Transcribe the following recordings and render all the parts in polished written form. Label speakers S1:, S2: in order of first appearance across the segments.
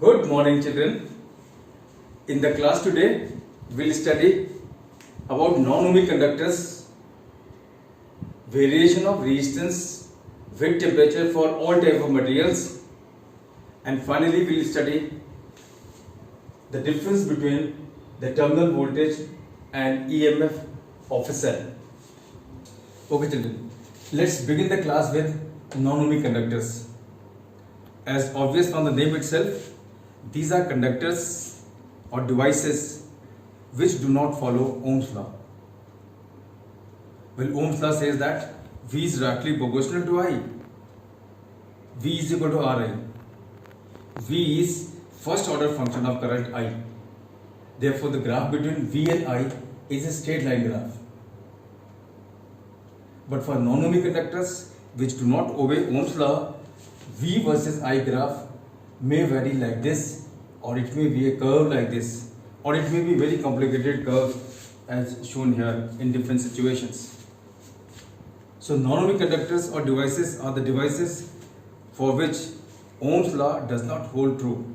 S1: Good morning, children. In the class today, we'll study about non-ohmic conductors, variation of resistance with temperature for all type of materials, and finally we'll study the difference between the terminal voltage and EMF of a cell. Okay, children. Let's begin the class with non-ohmic conductors. As obvious from the name itself, these are conductors or devices which do not follow Ohm's law. Well, Ohm's law says that V is directly proportional to I. V is equal to Ri. V is first order function of current I. Therefore, the graph between V and I is a straight line graph. But for non-ohmic conductors which do not obey Ohm's law, V versus I graph may vary like this, or it may be a curve like this, or it may be very complicated curve as shown here in different situations. So non-ohmic conductors or devices are the devices for which Ohm's law does not hold true.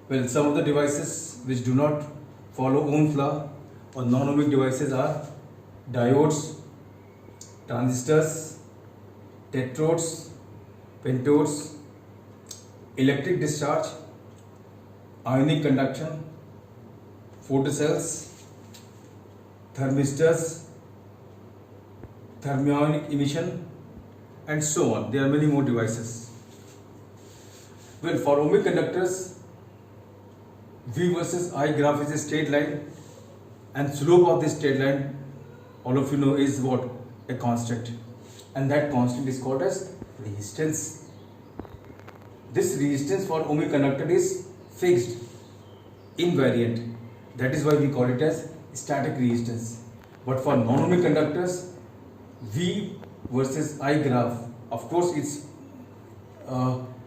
S1: Well, some of the devices which do not follow Ohm's law or non-ohmic devices are diodes, transistors, tetrodes, pentodes, electric discharge, ionic conduction, photocells, thermistors, thermionic emission, and so on. There are many more devices. Well, for ohmic conductors, V versus I graph is a straight line, and slope of this straight line, all of you know, is what? A constant. And that constant is called as resistance. This resistance for ohmic conductor is fixed, invariant. That is why we call it as static resistance. But for non-ohmic conductors, V versus I graph, of course,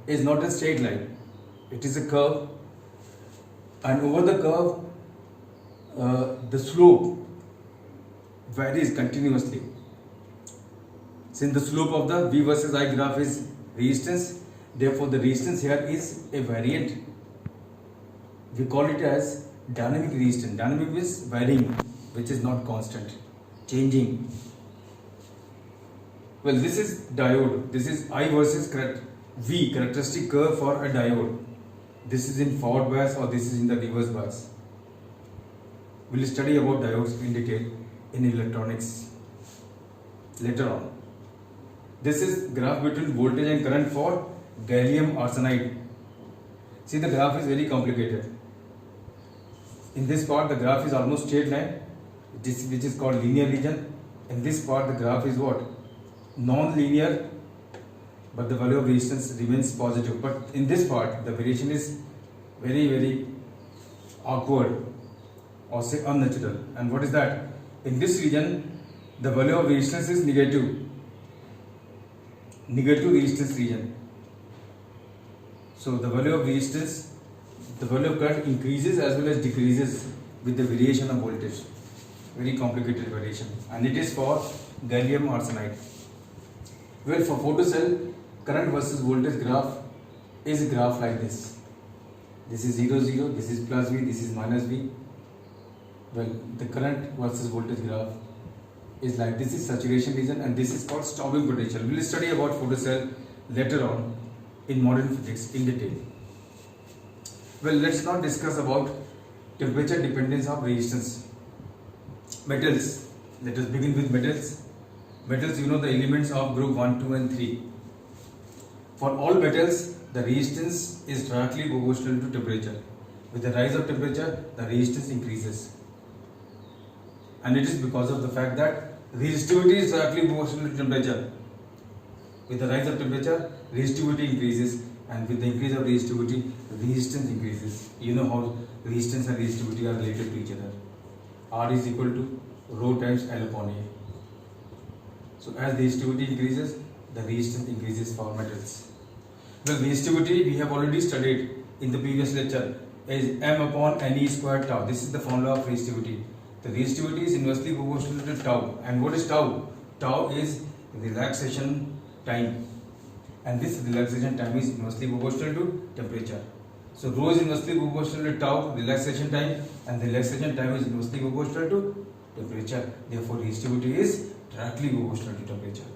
S1: is not a straight line. It is a curve, and over the curve, the slope varies continuously. Since the slope of the V versus I graph is resistance, therefore the resistance here is a variant. We call it as dynamic resistance. Dynamic means varying, which is not constant, changing. Well, this is diode. This is I versus V, characteristic curve for a diode. This is in forward bias or this is in the reverse bias. We will study about diodes in detail in electronics later on. This is graph between voltage and current for gallium arsenide. See, the graph is very complicated. In this part, the graph is almost straight line, which is called linear region. In this part, the graph is what? Non-linear, but the value of resistance remains positive. But in this part, the variation is very, very awkward, or say unnatural. And what is that? In this region, the value of resistance is negative resistance region. So the value of resistance, the value of current increases as well as decreases with the variation of voltage. Very complicated variation, and it is for gallium arsenide. Well, for photocell, current versus voltage graph is a graph like this. This is 0, 0, this is plus V, this is minus V. Well, the current versus voltage graph is like this is saturation region, and this is called stopping potential. We will study about photocell later on in modern physics in detail. Well, let's now discuss about temperature dependence of resistance. Metals. Let us begin with metals. Metals, you know the elements of group 1, 2 and 3. For all metals, the resistance is directly proportional to temperature. With the rise of temperature, the resistance increases. And it is because of the fact that resistivity is directly proportional to temperature. With the rise of temperature, resistivity increases, and with the increase of resistivity, resistance increases. You know how resistance and resistivity are related to each other. R is equal to rho times L upon A. So as resistivity increases, the resistance increases for metals. Well, resistivity we have already studied in the previous lecture is M upon Ne squared tau. This is the formula of resistivity. The resistivity is inversely proportional to tau. And what is tau? Tau is relaxation time. and this relaxation time is inversely proportional to temperature. So rho is inversely proportional to tau relaxation time, and the relaxation time is inversely proportional to temperature. Therefore, resistivity is directly proportional to temperature.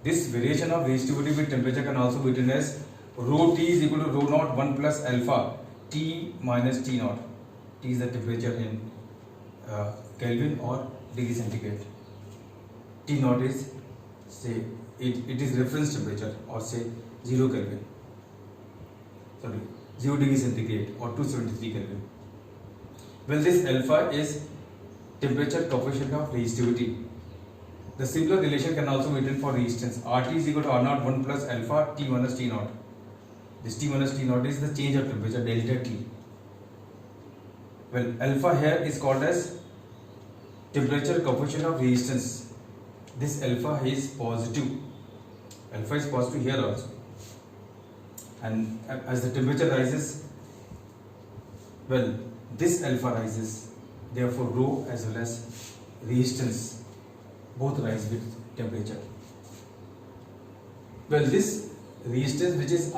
S1: This variation of resistivity with temperature can also be written as rho T is equal to rho naught 1 plus alpha T minus T naught. T is the temperature in Kelvin or degree centigrade. T naught is, say, it is reference temperature, or say 0 Kelvin. Sorry, 0 degree centigrade or 273 Kelvin. Well, this alpha is temperature coefficient of resistivity. The simpler relation can also be written for resistance. RT is equal to R naught 1 plus alpha T minus T naught. This T minus T naught is the change of temperature, delta T. Well, alpha here is called as temperature coefficient of resistance. This alpha is positive. Alpha is positive here also. And as the temperature rises, well, this alpha rises. Therefore, rho as well as resistance both rise with temperature. Well, this resistance, which is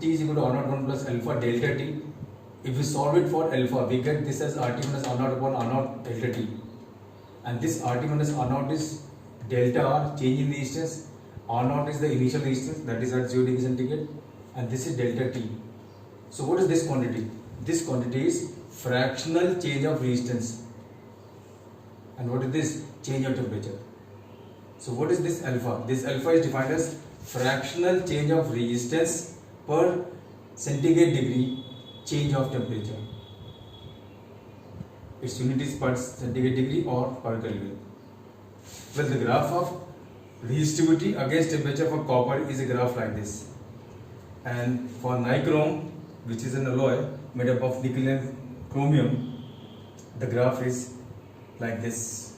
S1: T is equal to R naught 1 plus alpha delta T. If we solve it for alpha, we get this as RT minus R naught upon R naught delta T. And this RT minus R naught is delta R, change in resistance. R naught is the initial resistance, that is at 0 degree centigrade, and this is delta T. So what is this quantity? This quantity is fractional change of resistance. And what is this? Change of temperature. So what is this alpha? This alpha is defined as fractional change of resistance per centigrade degree change of temperature. Its unit is per centigrade degree or per Kelvin. Well, the graph of resistivity against temperature for copper is a graph like this. And for nichrome, which is an alloy made up of nickel and chromium, the graph is like this.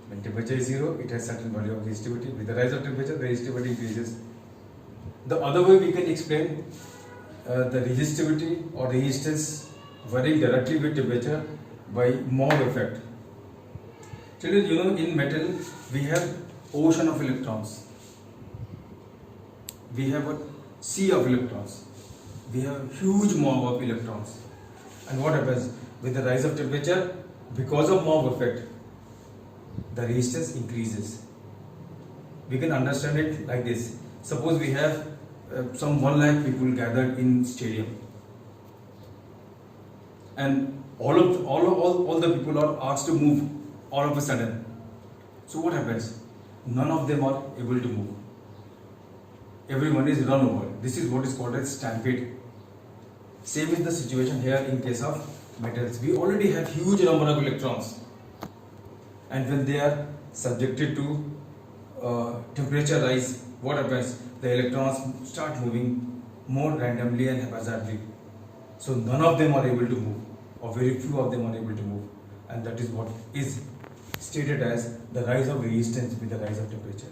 S1: When temperature is 0, it has certain value of resistivity. With the rise of temperature, the resistivity increases. The other way we can explain the resistivity or resistance varying directly with temperature by Moore effect. Children, you know, in metal we have ocean of electrons. We have a sea of electrons. We have huge mob of electrons. And what happens with the rise of temperature? Because of mob effect, the resistance increases. We can understand it like this. Suppose we have some 1 lakh people gathered in stadium, and all the people are asked to move all of a sudden. So what happens? None of them are able to move. Everyone is run over. This is what is called as stampede. Same is the situation here in case of metals. We already have huge number of electrons, and when they are subjected to temperature rise, what happens? The electrons start moving more randomly and haphazardly. So none of them are able to move, or very few of them are able to move, and that is what is stated as the rise of resistance with the rise of temperature.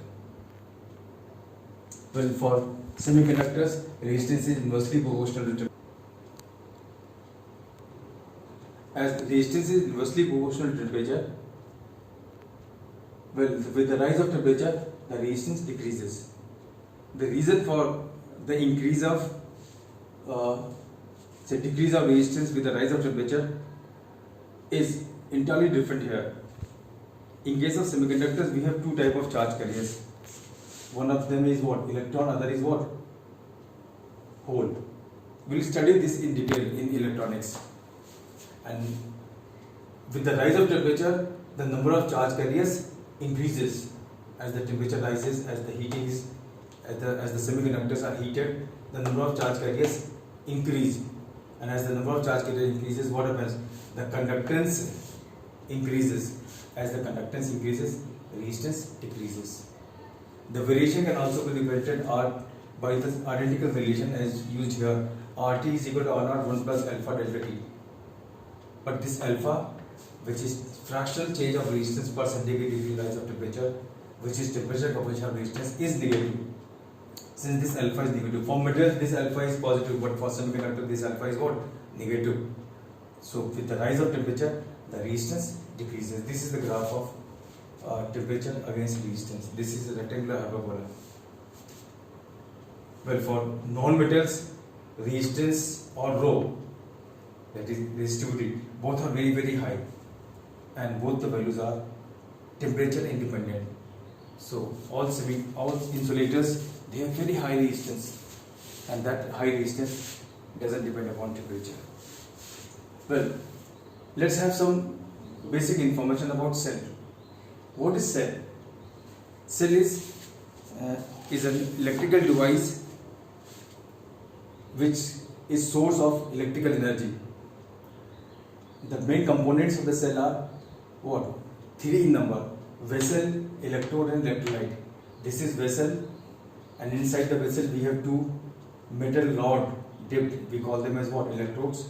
S1: Well, for semiconductors, resistance is inversely proportional to temperature. As resistance is inversely proportional to temperature, well, with the rise of temperature, the resistance decreases. The reason for the increase of, decrease of resistance with the rise of temperature is entirely different here. In case of semiconductors, we have two types of charge carriers. One of them is what? Electron, other is what? Hole. We will study this in detail in electronics. And with the rise of temperature, the number of charge carriers increases as the temperature rises, as the heating is, as the semiconductors are heated, the number of charge carriers increase. And as the number of charge carriers increases, what happens? The conductance increases. As the conductance increases, the resistance decreases. The variation can also be represented by the identical relation as used here. RT is equal to R naught 1 plus alpha delta T. But this alpha, which is fractional change of resistance per centigrade degree rise of temperature, which is temperature coefficient of resistance, is negative. Since this alpha is negative, for metals this alpha is positive, but for semiconductor this alpha is what? Negative. So with the rise of temperature, the resistance decreases. This is the graph of temperature against resistance. This is a rectangular hyperbola. Well, for non-metals, resistance or rho, that is resistivity, both are very very high, and both the values are temperature independent. So all insulators, they have very high resistance, and that high resistance doesn't depend upon temperature. Well, let's have some basic information about cell. What is cell? Cell is an electrical device which is source of electrical energy. The main components of the cell are what? 3 in number: vessel, electrode and electrolyte. This is vessel, and inside the vessel we have 2 metal rod dipped. We call them as what? Electrodes.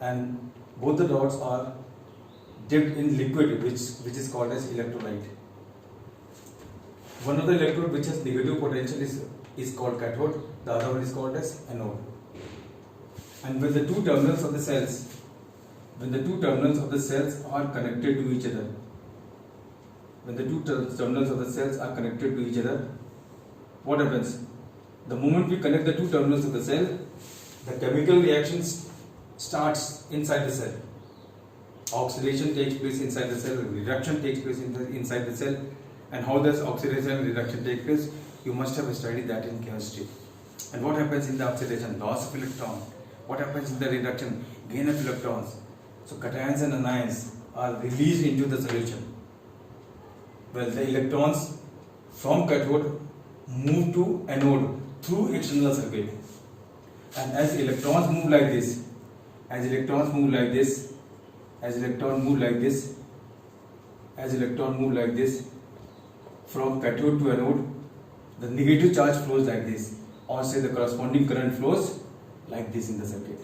S1: And both the rods are dipped in liquid which is called as electrolyte. One of the electrode which has negative potential is called cathode, the other one is called as anode. And when the two terminals of the cells are connected to each other, what happens? The moment we connect the two terminals of the cell, the chemical reactions starts inside the cell. Oxidation takes place inside the cell, reduction takes place inside the cell. And how does oxidation and reduction take place? You must have studied that in chemistry. And what happens in the oxidation? Loss of electron. What happens in the reduction? Gain of electrons. So cations and anions are released into the solution. Well, the electrons from cathode move to anode through external circuit. And as electrons move like this, from cathode to anode, the negative charge flows like this, or say the corresponding current flows like this in the circuit.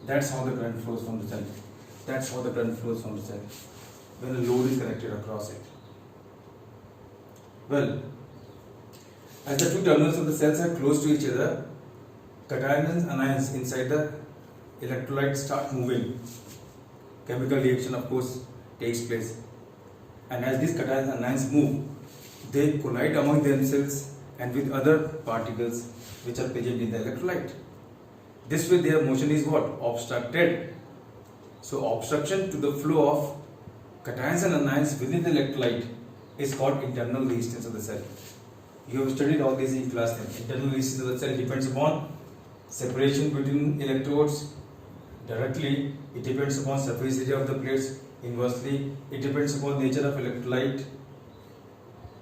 S1: That's how the current flows from the cell. When a load is connected across it. Well, as the two terminals of the cells are close to each other, cations and anions inside the electrolyte start moving. Chemical reaction, of course, takes place. And as these cations and anions move, they collide among themselves and with other particles which are present in the electrolyte. This way their motion is what? Obstructed. So obstruction to the flow of cations and anions within the electrolyte is called internal resistance of the cell. You have studied all these in class 10. Internal resistance of the cell depends upon separation between electrodes. Directly, it depends upon surface area of the plates. Inversely, it depends upon nature of electrolyte.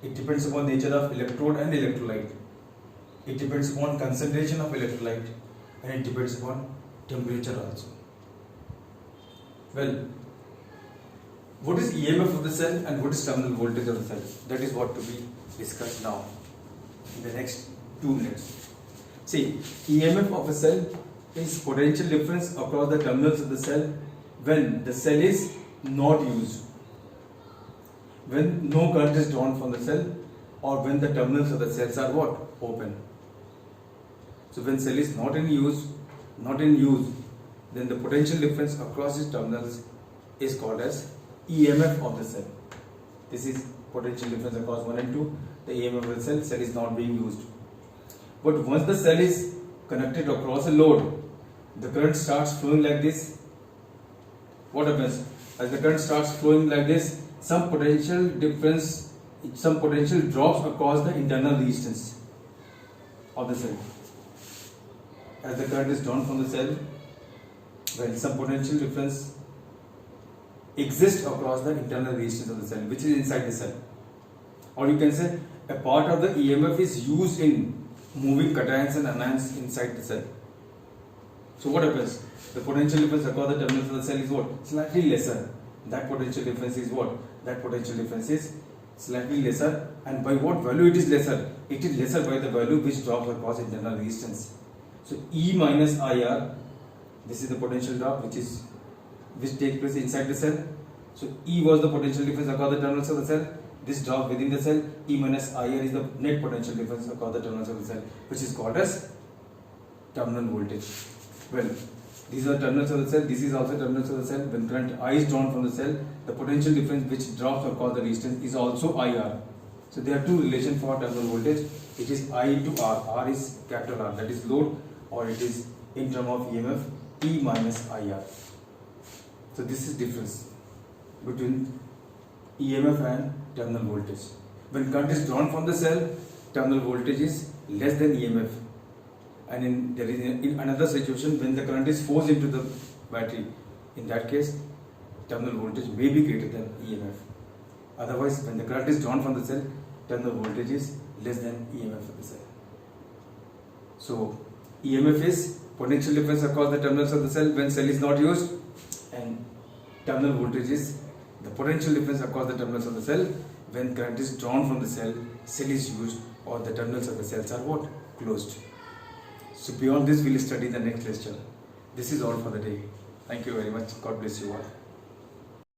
S1: It depends upon nature of electrode and electrolyte. It depends upon concentration of electrolyte, and it depends upon temperature also. Well, what is EMF of the cell and what is terminal voltage of the cell? That is what to be discussed now in the next 2 minutes. See, EMF of a cell is potential difference across the terminals of the cell when the cell is not used. When no current is drawn from the cell, or when the terminals of the cells are what? Open. So when cell is not in use, then the potential difference across its terminals is called as EMF of the cell. This is potential difference across 1 and 2. The EMF of the cell is not being used. But once the cell is connected across a load, the current starts flowing like this. What happens? As the current starts flowing like this, some potential drops across the internal resistance of the cell. As the current is drawn from the cell, well, some potential difference exists across the internal resistance of the cell, which is inside the cell. Or you can say a part of the EMF is used in moving cations and anions inside the cell. So what happens? The potential difference across the terminals of the cell is what? Slightly lesser. That potential difference is what? That potential difference is slightly lesser. And by what value it is lesser? It is lesser by the value which drops across internal resistance. So E minus IR, this is the potential drop which takes place inside the cell. So E was the potential difference across the terminals of the cell. This drop within the cell, E minus IR, is the net potential difference across the terminals of the cell, which is called as terminal voltage. Well, these are terminals of the cell. This is also terminals of the cell. When current I is drawn from the cell, the potential difference which drops across the resistance is also IR. So there are two relations for terminal voltage. It is I into R. R is capital R, that is load, or it is in term of EMF P minus IR. So this is difference between EMF and terminal voltage. When current is drawn from the cell, terminal voltage is less than EMF. And in another situation, when the current is forced into the battery, in that case, terminal voltage may be greater than EMF. Otherwise, when the current is drawn from the cell, terminal voltage is less than EMF of the cell. So EMF is potential difference across the terminals of the cell when cell is not used, and terminal voltage is the potential difference across the terminals of the cell when current is drawn from the cell is used, or the terminals of the cells are what? Closed. So beyond this, we will study in the next lecture. This is all for the day. Thank you very much. God bless you all.